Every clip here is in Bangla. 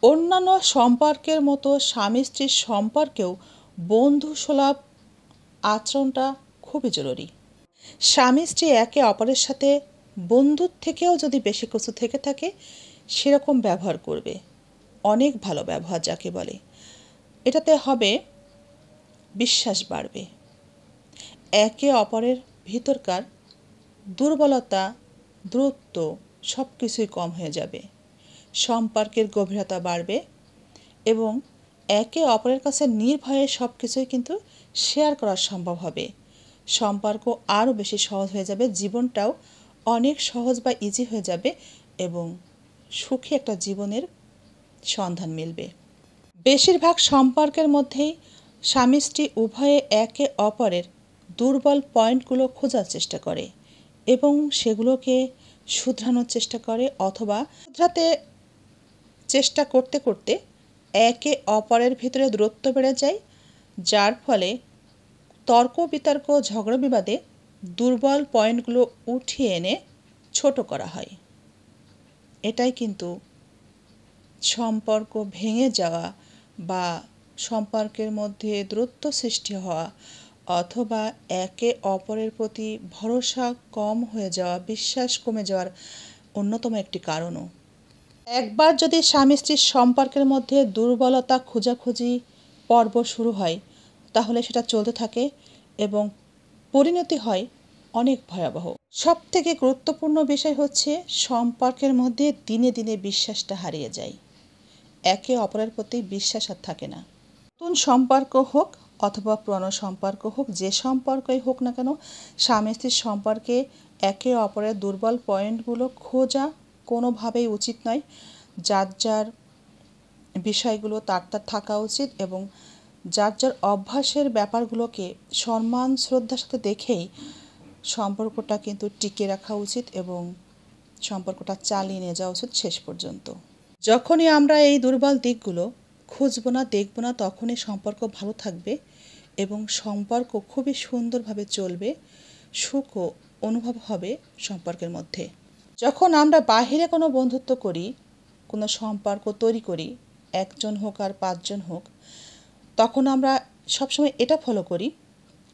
অন্যান্য সম্পর্কের মতো স্বামী স্ত্রীর সম্পর্কেও বন্ধুসুলভ আচরণটা খুবই জরুরি। স্বামী স্ত্রী একে অপরের সাথে বন্ধুর থেকেও যদি বেশি কিছু থেকে থাকে সেরকম ব্যবহার করবে, অনেক ভালো ব্যবহার যাকে বলে। এটাতে হবে বিশ্বাস বাড়বে, একে অপরের ভিতরকার দুর্বলতা, দূরত্ব সব কিছুই কম হয়ে যাবে, সম্পর্কের গভীরতা বাড়বে এবং একে অপরের কাছে নির্ভয়ে সব কিছুই কিন্তু শেয়ার করা সম্ভব হবে। সম্পর্ক আরও বেশি সহজ হয়ে যাবে, জীবনটাও অনেক সহজ বা ইজি হয়ে যাবে এবং সুখী একটা জীবনের সন্ধান মিলবে। বেশিরভাগ সম্পর্কের মধ্যেই স্বামী স্ত্রী উভয়ে একে অপরের দুর্বল পয়েন্টগুলো খোঁজার চেষ্টা করে এবং সেগুলোকে শুধরানোর চেষ্টা করে, অথবা শুধরাতে চেষ্টা করতে করতে একে অপরের ভিতরে দূরত্ব বেড়ে যায়, যার ফলে তর্ক বিতর্ক ঝগড়া বিবাদে দুর্বল পয়েন্টগুলো উঠিয়ে এনে ছোট করা হয়। এটাই কিন্তু সম্পর্ক ভেঙে যাওয়া বা সম্পর্কের মধ্যে দূরত্ব সৃষ্টি হওয়া অথবা একে অপরের প্রতি ভরসা কম হয়ে যাওয়া, বিশ্বাস কমে যাওয়ার অন্যতম একটি কারণও। একবার যদি স্বামী স্ত্রীর সম্পর্কের মধ্যে দুর্বলতা খোঁজাখুঁজি পর্ব শুরু হয় তাহলে সেটা চলতে থাকে এবং পরিণতি হয় অনেক ভয়াবহ। সবথেকে গুরুত্বপূর্ণ বিষয় হচ্ছে সম্পর্কের মধ্যে দিনে দিনে বিশ্বাসটা হারিয়ে যায়, একে অপরের প্রতি বিশ্বাস আর থাকে না। নতুন সম্পর্ক হোক অথবা পুরনো সম্পর্ক হোক, যে সম্পর্কই হোক না কেন, স্বামী স্ত্রীর সম্পর্কে একে অপরের দুর্বল পয়েন্টগুলো খোঁজা কোনোভাবেই উচিত নয়। যার যার বিষয়গুলো তার তার থাকা উচিত এবং যার যার অভ্যাসের ব্যাপারগুলোকে সম্মান শ্রদ্ধার সাথে দেখেই সম্পর্কটা কিন্তু টিকিয়ে রাখা উচিত এবং সম্পর্কটা চালিয়ে নিয়ে যাওয়া উচিত শেষ পর্যন্ত। যখনই আমরা এই দুর্বল দিকগুলো খুঁজব না, দেখব না, তখনই সম্পর্ক ভালো থাকবে এবং সম্পর্ক খুবই সুন্দরভাবে চলবে, সুখও অনুভব হবে সম্পর্কের মধ্যে। যখন আমরা বাহিরে কোনো বন্ধুত্ব করি, কোনো সম্পর্ক তৈরি করি, একজন হোক আর পাঁচজন হোক, তখন আমরা সবসময় এটা ফলো করি,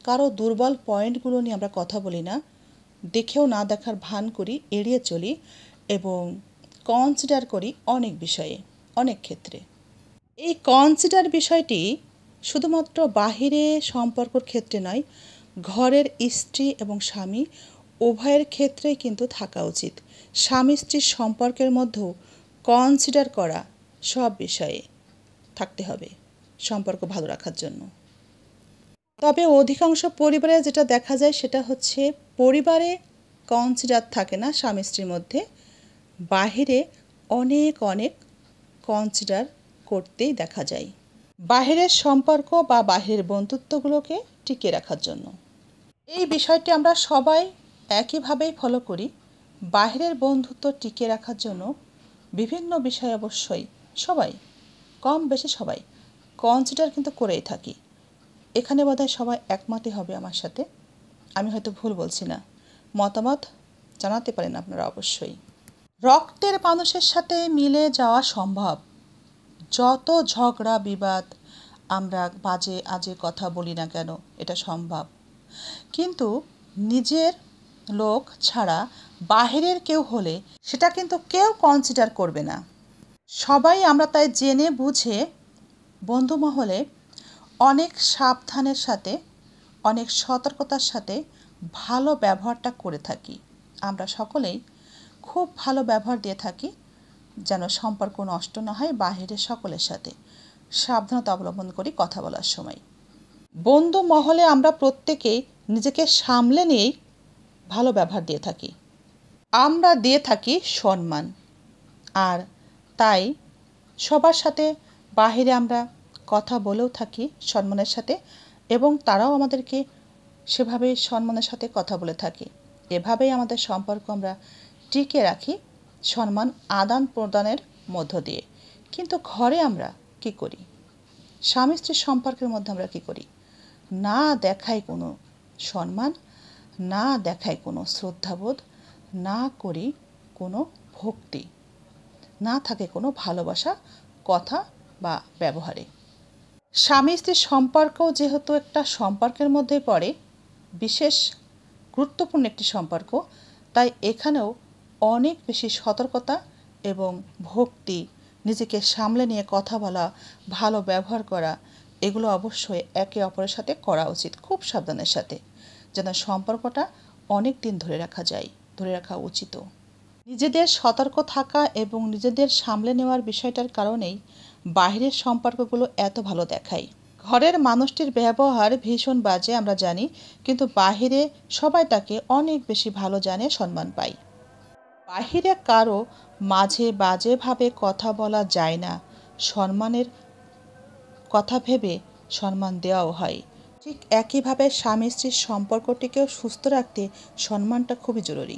কারো দুর্বল পয়েন্টগুলো নিয়ে আমরা কথা বলি না, দেখেও না দেখার ভান করি, এড়িয়ে চলি এবং কনসিডার করি অনেক বিষয়ে, অনেক ক্ষেত্রে। এই কনসিডার বিষয়টি শুধুমাত্র বাহিরে সম্পর্কর ক্ষেত্রে নয়, ঘরের স্ত্রী এবং স্বামী উভয়ের ক্ষেত্রেই কিন্তু থাকা উচিত। স্বামী স্ত্রীর সম্পর্কের মধ্যেও কনসিডার করা সব বিষয়ে থাকতে হবে সম্পর্ক ভালো রাখার জন্য। তবে অধিকাংশ পরিবারে যেটা দেখা যায় সেটা হচ্ছে পরিবারে কনসিডার থাকে না স্বামী স্ত্রীর মধ্যে, বাহিরে অনেক অনেক কনসিডার করতেই দেখা যায় বাহিরের সম্পর্ক বা বাহিরের বন্ধুত্বগুলোকে টিকিয়ে রাখার জন্য। এই বিষয়টি আমরা সবাই একইভাবেই ফলো করি। বাহিরের বন্ধুত্ব টিকিয়ে রাখার জন্য বিভিন্ন বিষয় অবশ্যই সবাই, কম বেশি সবাই কনসিডার কিন্তু করেই থাকি। এখানে বোধহয় সবাই একমতই হবে আমার সাথে, আমি হয়তো ভুল বলছি না, মতামত জানাতে পারেন আপনারা অবশ্যই। রক্তের মানুষের সাথে মিলে যাওয়া সম্ভব, যত ঝগড়া বিবাদ আমরা বাজে আজে কথা বলি না কেন এটা সম্ভব, কিন্তু নিজের লোক ছাড়া বাহিরের কেউ হলে সেটা কিন্তু কেউ কনসিডার করবে না। সবাই আমরা তাই জেনে বুঝে বন্ধু মহলে অনেক সাবধানের সাথে, অনেক সতর্কতার সাথে ভালো ব্যবহারটা করে থাকি। আমরা সকলেই খুব ভালো ব্যবহার দিয়ে থাকি যেন সম্পর্ক নষ্ট না হয়। বাহিরের সকলের সাথে সাবধানতা অবলম্বন করি কথা বলার সময়। বন্ধু মহলে আমরা প্রত্যেকেই নিজেকে সামলে নিয়েই ভালো ব্যবহার দিয়ে থাকি। আমরা দিয়ে থাকি সম্মান, আর তাই সবার সাথে বাহিরে আমরা কথা বলেও থাকি সম্মানের সাথে এবং তারাও আমাদেরকে সেভাবেই সম্মানের সাথে কথা বলে থাকে। এভাবেই আমাদের সম্পর্ক আমরা টিকিয়ে রাখি সম্মান আদান প্রদানের মধ্য দিয়ে। কিন্তু ঘরে আমরা কি করি? স্বামী স্ত্রীর সম্পর্কের মধ্যে আমরা কি করি? না দেখাই কোনো সম্মান, না দেখাই কোনো শ্রদ্ধাবোধ, না করি কোনো ভক্তি, না থাকে কোনো ভালোবাসা, কথা বা ব্যবহারে। স্বামী স্ত্রীর সম্পর্কও যেহেতু একটা সম্পর্কের মধ্যে পড়ে, বিশেষ গুরুত্বপূর্ণ একটি সম্পর্ক, তাই এখানেও অনেক বেশি সতর্কতা এবং ভক্তি, নিজেকে সামলে নিয়ে কথা বলা, ভালো ব্যবহার করা, এগুলো অবশ্যই একে অপরের সাথে করা উচিত, খুব সাবধানের সাথে, যেন সম্পর্কটা অনেক দিন ধরে রাখা উচিতও। নিজেদের সতর্ক থাকা এবং নিজেদের সামলে নেওয়ার বিষয়টার কারণেই বাহিরের সম্পর্কগুলো এত ভালো দেখায়। ঘরের মানুষটির ব্যবহার ভীষণ বাজে আমরা জানি, কিন্তু বাহিরে সবাই তাকে অনেক বেশি ভালো জানে, সম্মান পায়। বাহিরে কারো মাঝে বাজেভাবে কথা বলা যায় না, সম্মানের কথা ভেবে সম্মান দেওয়াও হয়। ঠিক একইভাবে স্বামী স্ত্রীর সম্পর্কটিকেও সুস্থ রাখতে সম্মানটা খুবই জরুরি।